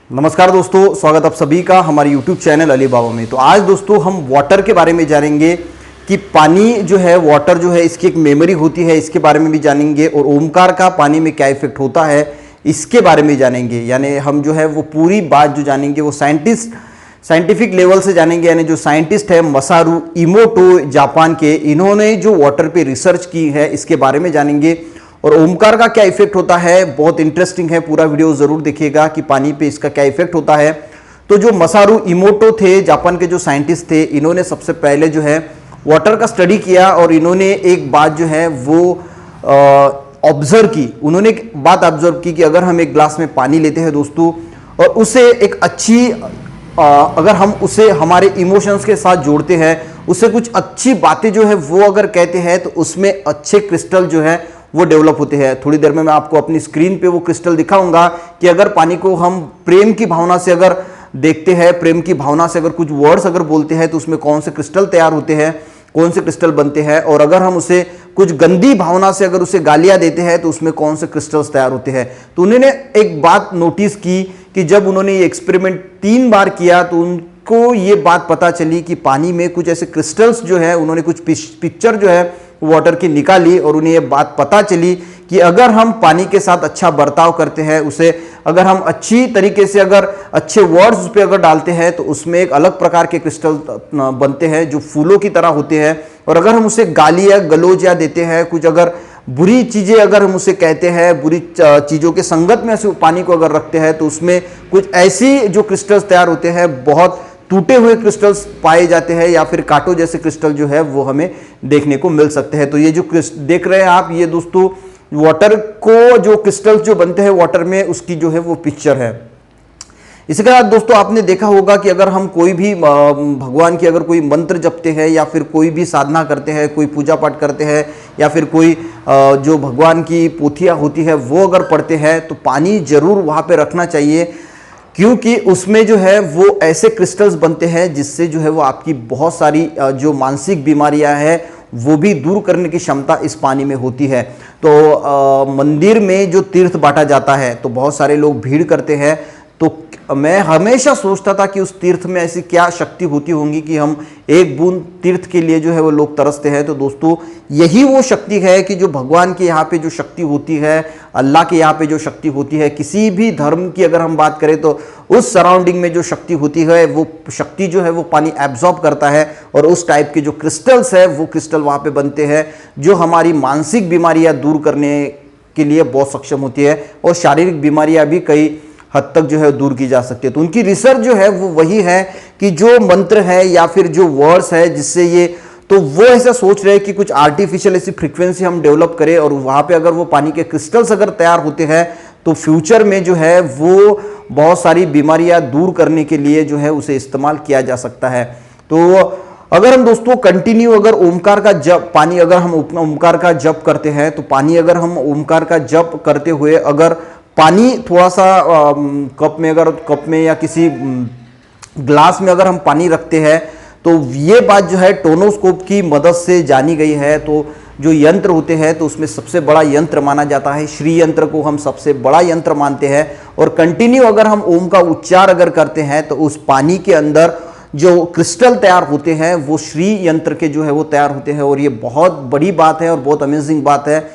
नमस्कार दोस्तों, स्वागत आप सभी का हमारे YouTube चैनल अली बाबा में। तो आज दोस्तों हम वाटर के बारे में जानेंगे कि पानी जो है, वाटर जो है, इसकी एक मेमोरी होती है, इसके बारे में भी जानेंगे। और ओमकार का पानी में क्या इफेक्ट होता है इसके बारे में जानेंगे। यानी हम जो है वो पूरी बात जो जानेंगे वो साइंटिफिक लेवल से जानेंगे। यानी जो साइंटिस्ट है मसारू इमोटो जापान के, इन्होंने जो वाटर पे रिसर्च की है इसके बारे में जानेंगे। और ओमकार का क्या इफेक्ट होता है, बहुत इंटरेस्टिंग है, पूरा वीडियो जरूर देखिएगा कि पानी पे इसका क्या इफेक्ट होता है। तो जो मसारू इमोटो थे, जापान के जो साइंटिस्ट थे, इन्होंने सबसे पहले जो है वाटर का स्टडी किया और इन्होंने एक बात जो है वो ऑब्जर्व की। उन्होंने एक बात ऑब्जर्व की कि अगर हम एक ग्लास में पानी लेते हैं दोस्तों, और उसे एक अच्छी अगर हम उसे हमारे इमोशंस के साथ जोड़ते हैं, उससे कुछ अच्छी बातें जो है वो अगर कहते हैं, तो उसमें अच्छे क्रिस्टल जो है वो डेवलप होते हैं। थोड़ी देर में मैं आपको अपनी स्क्रीन पे वो क्रिस्टल दिखाऊंगा कि अगर पानी को हम प्रेम की भावना से अगर देखते हैं, प्रेम की भावना से अगर कुछ वर्ड्स अगर बोलते हैं, तो उसमें कौन से क्रिस्टल तैयार होते हैं, कौन से क्रिस्टल बनते हैं। और अगर हम उसे कुछ गंदी भावना से अगर उसे गालियां देते हैं, तो उसमें कौन से क्रिस्टल्स तैयार होते हैं। तो उन्होंने एक बात नोटिस की कि जब उन्होंने ये एक्सपेरिमेंट 3 बार किया, तो उनको ये बात पता चली कि पानी में कुछ ऐसे क्रिस्टल्स जो है, उन्होंने कुछ पिक्चर जो है वाटर की निकाली और उन्हें ये बात पता चली कि अगर हम पानी के साथ अच्छा बर्ताव करते हैं, उसे अगर हम अच्छी तरीके से अगर अच्छे वर्ड्स पे अगर डालते हैं, तो उसमें एक अलग प्रकार के क्रिस्टल बनते हैं जो फूलों की तरह होते हैं। और अगर हम उसे गाली या गलौज या देते हैं, कुछ अगर बुरी चीजें अगर हम उसे कहते हैं, बुरी चीजों के संगत में ऐसे पानी को अगर रखते हैं, तो उसमें कुछ ऐसी जो क्रिस्टल्स तैयार होते हैं, बहुत टूटे हुए क्रिस्टल्स पाए जाते हैं, या फिर कांटों जैसे क्रिस्टल जो है वो हमें देखने को मिल सकते हैं। तो ये जो देख रहे हैं आप, ये दोस्तों वाटर को जो क्रिस्टल्स जो बनते हैं वाटर में, उसकी जो है वो पिक्चर है। इसके बाद दोस्तों आपने देखा होगा कि अगर हम कोई भी भगवान की अगर कोई मंत्र जपते हैं, या फिर कोई भी साधना करते हैं, कोई पूजा पाठ करते हैं, या फिर कोई जो भगवान की पोथियां होती है वो अगर पढ़ते हैं, तो पानी जरूर वहां पे रखना चाहिए, क्योंकि उसमें जो है वो ऐसे क्रिस्टल्स बनते हैं जिससे जो है वो आपकी बहुत सारी जो मानसिक बीमारियां हैं वो भी दूर करने की क्षमता इस पानी में होती है। तो मंदिर में जो तीर्थ बांटा जाता है, तो बहुत सारे लोग भीड़ करते हैं। तो मैं हमेशा सोचता था कि उस तीर्थ में ऐसी क्या शक्ति होती होंगी कि हम एक बूंद तीर्थ के लिए जो है वो लोग तरसते हैं। तो दोस्तों यही वो शक्ति है कि जो भगवान के यहाँ पे जो शक्ति होती है, अल्लाह के यहाँ पे जो शक्ति होती है, किसी भी धर्म की अगर हम बात करें, तो उस सराउंडिंग में जो शक्ति होती है, वो शक्ति जो है वो पानी एब्जॉर्ब करता है। और उस टाइप के जो क्रिस्टल्स है, वो क्रिस्टल वहाँ पे बनते हैं जो हमारी मानसिक बीमारियाँ दूर करने के लिए बहुत सक्षम होती है, और शारीरिक बीमारियाँ भी कई हद तक जो है दूर की जा सकती है। तो उनकी रिसर्च जो है वो वही है कि जो मंत्र है या फिर जो वर्ड्स है, जिससे ये, तो वो ऐसा सोच रहे हैं कि कुछ आर्टिफिशियल ऐसी फ्रीक्वेंसी हम डेवलप करें, और वहां पे अगर वो पानी के क्रिस्टल्स अगर तैयार होते हैं, तो फ्यूचर में जो है वो बहुत सारी बीमारियां दूर करने के लिए जो है उसे इस्तेमाल किया जा सकता है। तो अगर हम दोस्तों कंटिन्यू अगर ओमकार का जप, पानी अगर हम ओमकार का जप करते हैं, तो पानी अगर हम ओमकार का जप करते हुए अगर पानी थोड़ा सा कप में या किसी ग्लास में अगर हम पानी रखते हैं, तो ये बात जो है टोनोस्कोप की मदद से जानी गई है। तो जो यंत्र होते हैं, तो उसमें सबसे बड़ा यंत्र माना जाता है, श्री यंत्र को हम सबसे बड़ा यंत्र मानते हैं। और कंटिन्यू अगर हम ओम का उच्चार अगर करते हैं, तो उस पानी के अंदर जो क्रिस्टल तैयार होते हैं वो श्री यंत्र के जो है वो तैयार होते हैं। और ये बहुत बड़ी बात है और बहुत अमेजिंग बात है।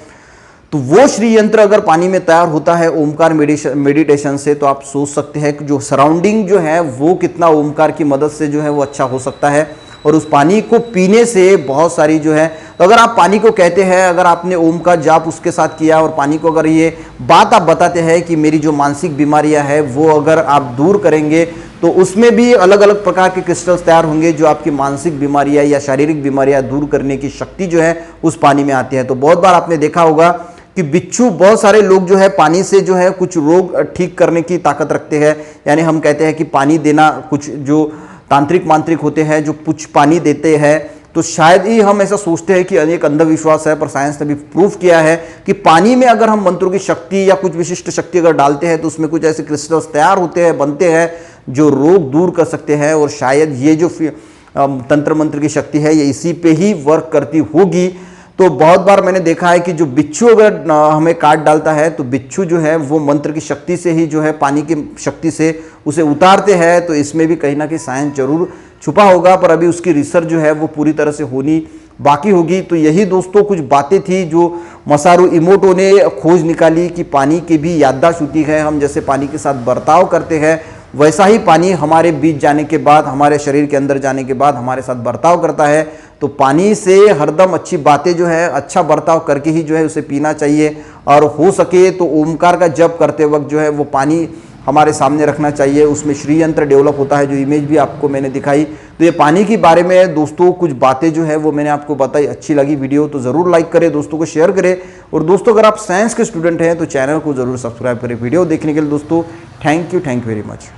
तो वो श्री यंत्र अगर पानी में तैयार होता है ओमकार मेडिटेशन से, तो आप सोच सकते हैं कि जो सराउंडिंग जो है वो कितना ओमकार की मदद से जो है वो अच्छा हो सकता है। और उस पानी को पीने से बहुत सारी जो है, तो अगर आप पानी को कहते हैं, अगर आपने ओम का जाप उसके साथ किया और पानी को अगर ये बात आप बताते हैं कि मेरी जो मानसिक बीमारियां हैं वो अगर आप दूर करेंगे, तो उसमें भी अलग अलग प्रकार के क्रिस्टल्स तैयार होंगे जो आपकी मानसिक बीमारियां या शारीरिक बीमारियां दूर करने की शक्ति जो है उस पानी में आती है। तो बहुत बार आपने देखा होगा कि बिच्छू, बहुत सारे लोग जो है पानी से जो है कुछ रोग ठीक करने की ताकत रखते हैं। यानी हम कहते हैं कि पानी देना, कुछ जो तांत्रिक मांत्रिक होते हैं जो कुछ पानी देते हैं, तो शायद ही हम ऐसा सोचते हैं कि अनेक अंधविश्वास है, पर साइंस ने भी प्रूफ किया है कि पानी में अगर हम मंत्रों की शक्ति या कुछ विशिष्ट शक्ति अगर डालते हैं, तो उसमें कुछ ऐसे क्रिस्टल्स तैयार होते हैं, बनते हैं, जो रोग दूर कर सकते हैं। और शायद ये जो तंत्र मंत्र की शक्ति है, ये इसी पे ही वर्क करती होगी। तो बहुत बार मैंने देखा है कि जो बिच्छू अगर हमें काट डालता है तो बिच्छू जो है वो मंत्र की शक्ति से ही जो है पानी की शक्ति से उसे उतारते हैं। तो इसमें भी कहीं ना कहीं साइंस जरूर छुपा होगा, पर अभी उसकी रिसर्च जो है वो पूरी तरह से होनी बाकी होगी। तो यही दोस्तों कुछ बातें थी जो मसारू इमोटो ने खोज निकाली कि पानी की भी याददाश्त होती है। हम जैसे पानी के साथ बर्ताव करते हैं वैसा ही पानी हमारे बीच जाने के बाद, हमारे शरीर के अंदर जाने के बाद हमारे साथ बर्ताव करता है। तो पानी से हरदम अच्छी बातें जो है, अच्छा बर्ताव करके ही जो है उसे पीना चाहिए। और हो सके तो ओमकार का जप करते वक्त जो है वो पानी हमारे सामने रखना चाहिए। उसमें श्री यंत्र डेवलप होता है, जो इमेज भी आपको मैंने दिखाई। तो ये पानी के बारे में दोस्तों कुछ बातें जो है वो मैंने आपको बताई। अच्छी लगी वीडियो तो ज़रूर लाइक करें, दोस्तों को शेयर करें। और दोस्तों अगर आप साइंस के स्टूडेंट हैं तो चैनल को ज़रूर सब्सक्राइब करें। वीडियो देखने के लिए दोस्तों थैंक यू वेरी मच।